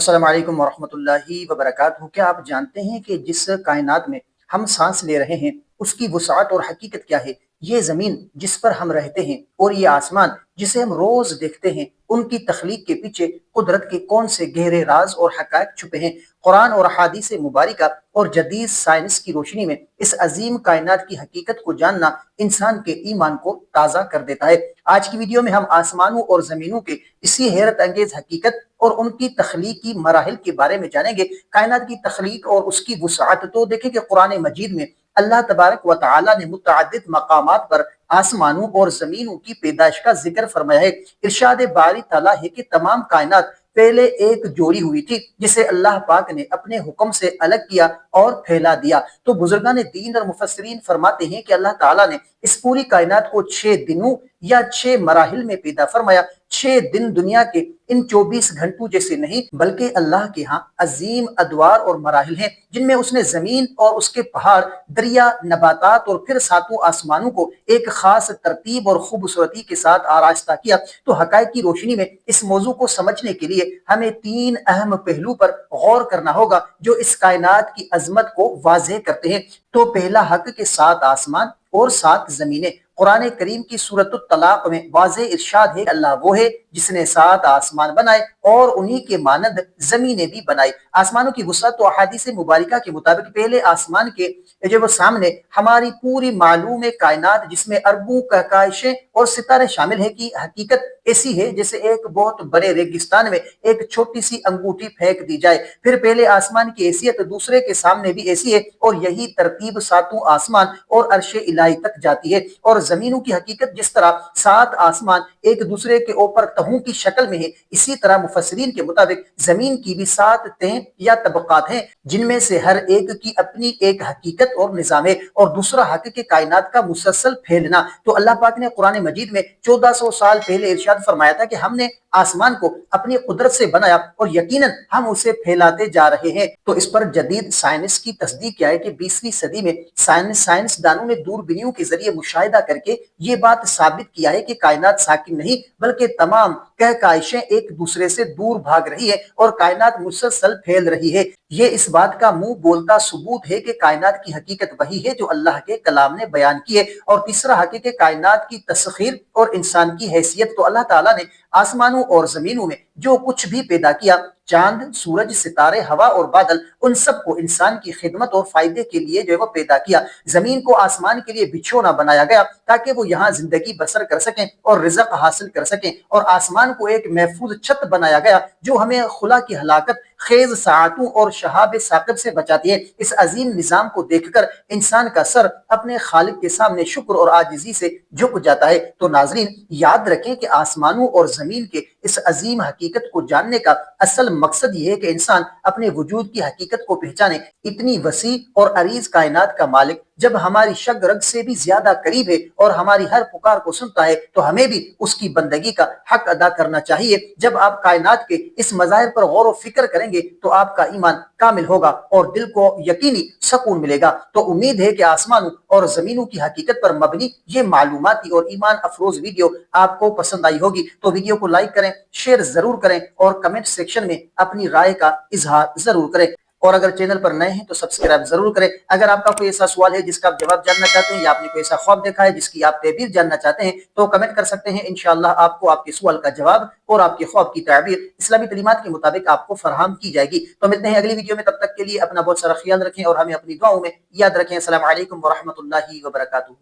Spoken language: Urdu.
السلام علیکم ورحمۃ اللہ وبرکاتہ۔ کیا آپ جانتے ہیں کہ جس کائنات میں ہم سانس لے رہے ہیں اس کی وسعت اور حقیقت کیا ہے؟ یہ زمین جس پر ہم رہتے ہیں اور یہ آسمان جسے ہم روز دیکھتے ہیں، ان کی تخلیق کے پیچھے قدرت کے کون سے گہرے راز اور حقائق چھپے ہیں؟ قرآن اور احادیث مبارکہ اور جدید سائنس کی روشنی میں اس عظیم کائنات کی حقیقت کو جاننا انسان کے ایمان کو تازہ کر دیتا ہے۔ آج کی ویڈیو میں ہم آسمانوں اور زمینوں کے اسی حیرت انگیز حقیقت اور ان کی تخلیقی مراحل کے بارے میں جانیں گے۔ کائنات کی تخلیق اور اس کی وسعت، تو دیکھیں کہ قرآن مجید میں اللہ تبارک و تعالی نے متعدد مقامات پر آسمانوں اور زمینوں کی پیدائش کا ذکر فرمایا ہے۔ ارشاد باری تعالیٰ ہے کہ تمام کائنات پہلے ایک جوڑی ہوئی تھی جسے اللہ پاک نے اپنے حکم سے الگ کیا اور پھیلا دیا۔ تو بزرگان دین اور مفسرین فرماتے ہیں کہ اللہ تعالیٰ نے اس پوری کائنات کو 6 دنوں یا 6 مراحل میں پیدا فرمایا۔ 6 دن دنیا کے ان 24 گھنٹوں جیسے نہیں، بلکہ اللہ کے ہاں عظیم ادوار اور مراحل ہیں جن میں اس نے زمین اور اس کے پہاڑ، دریا، نباتات اور پھر ساتوں آسمانوں کو ایک خاص ترتیب اور خوبصورتی کے ساتھ آراستہ کیا۔ تو حقائق کی روشنی میں اس موضوع کو سمجھنے کے لیے ہمیں 3 اہم پہلو پر غور کرنا ہوگا جو اس کائنات کی عظمت کو واضح کرتے ہیں۔ تو پہلا حق کہ 7 آسمان اور 7 زمینیں۔ قرآن کریم کی سورۃ الطلاق میں واضح ارشاد ہے کہ اللہ وہ ہے جس نے 7 آسمان بنائے اور انہی کے مانند زمینیں بھی بنائی۔ آسمانوں کی وسعت و احادیث مبارکہ کے مطابق پہلے آسمان کے جو وہ سامنے ہماری پوری معلوم کائنات جس میں اربوں کہکشائیں اور ستارے شامل ہیں کی حقیقت ایسی ہے جیسے ایک بہت بڑے ریگستان میں ایک چھوٹی سی انگوٹھی پھینک دی جائے۔ پھر پہلے آسمان کی حیثیت دوسرے کے سامنے بھی ایسی ہے، اور یہی ترتیب 7 آسمان اور عرش الہی تک جاتی ہے۔ اور زمینوں کی حقیقت جس طرح 7 آسمان ایک دوسرے کے اوپر تہوں کی شکل میں ہے، اسی طرح مفسرین کے مطابق زمین کی بھی 7 تہیں یا طبقات ہیں جن میں سے ہر ایک کی اپنی ایک حقیقت اور نظام ہے۔ اور دوسرا حق کہ کائنات کا مسلسل پھیلنا، تو اللہ پاک نے قرآن مجید میں 1400 سال پہلے ارشاد فرمایا تھا کہ ہم نے آسمان کو اپنی قدرت سے بنایا اور یقیناً ہم اسے پھیلاتے جا رہے ہیں۔ تو اس پر جدید سائنس کی تصدیق کیا ہے کہ 20ویں صدی میں سائنسدانوں نے دوربینوں کے ذریعے مشاہدہ کر کے یہ بات ثابت کیا ہے کہ کائنات ساکن نہیں بلکہ تمام کہکشائیں ایک دوسرے سے دور بھاگ رہی ہے اور کائنات مسلسل پھیل رہی ہے۔ یہ اس بات کا منہ بولتا ثبوت ہے کہ کائنات کی حقیقت وہی ہے جو اللہ کے کلام نے بیان کی ہے۔ اور تیسرا حق کہ کائنات کی تسخیر اور انسان کی حیثیت، تو اللہ تعالیٰ نے آسمانوں اور زمینوں میں جو کچھ بھی پیدا کیا، چاند، سورج، ستارے، ہوا اور بادل، ان سب کو انسان کی خدمت اور فائدے کے لیے جو ہے وہ پیدا کیا۔ زمین کو آسمان کے لیے بچھونا بنایا گیا تاکہ وہ یہاں زندگی بسر کر سکیں اور رزق حاصل کر سکیں، اور آسمان کو ایک محفوظ چھت بنایا گیا جو ہمیں خلا کی ہلاکت، خیز ساعتوں اور شہاب ثاقب سے بچاتی ہے۔ اس عظیم نظام کو دیکھ کر انسان کا سر اپنے خالق کے سامنے شکر اور عاجزی سے جھک جاتا ہے۔ تو ناظرین، یاد رکھیں کہ آسمانوں اور زمین کے اس عظیم حقیقت کو جاننے کا اصل مقصد یہ ہے کہ انسان اپنے وجود کی حقیقت کو پہچانے۔ اتنی وسیع اور عریض کائنات کا مالک جب ہماری شگ رگ سے بھی زیادہ قریب ہے اور ہماری ہر پکار کو سنتا ہے، تو ہمیں بھی اس کی بندگی کا حق ادا کرنا چاہیے۔ جب آپ کائنات کے اس مظاہر پر غور و فکر کریں گے تو آپ کا ایمان کامل ہوگا اور دل کو یقینی سکون ملے گا۔ تو امید ہے کہ آسمانوں اور زمینوں کی حقیقت پر مبنی یہ معلوماتی اور ایمان افروز ویڈیو آپ کو پسند آئی ہوگی۔ تو ویڈیو کو لائک کریں، شیئر ضرور کریں اور کمنٹ سیکشن میں اپنی رائے کا اظہار ضرور کریں۔ اور اگر چینل پر نئے ہیں تو سبسکرائب ضرور کریں۔ اگر آپ کا کوئی ایسا سوال ہے جس کا آپ جواب جاننا چاہتے ہیں، یا آپ نے کوئی ایسا خواب دیکھا ہے جس کی آپ تعبیر جاننا چاہتے ہیں، تو کمنٹ کر سکتے ہیں۔ انشاءاللہ آپ کو آپ کے سوال کا جواب اور آپ کے خواب کی تعبیر اسلامی تعلیمات کے مطابق آپ کو فراہم کی جائے گی۔ تو ملتے ہیں اگلی ویڈیو میں، تب تک کے لیے اپنا بہت سارا خیال رکھیں اور ہمیں اپنی دعاؤں میں یاد رکھیں۔ السلام علیکم ورحمۃ اللہ وبرکاتہ۔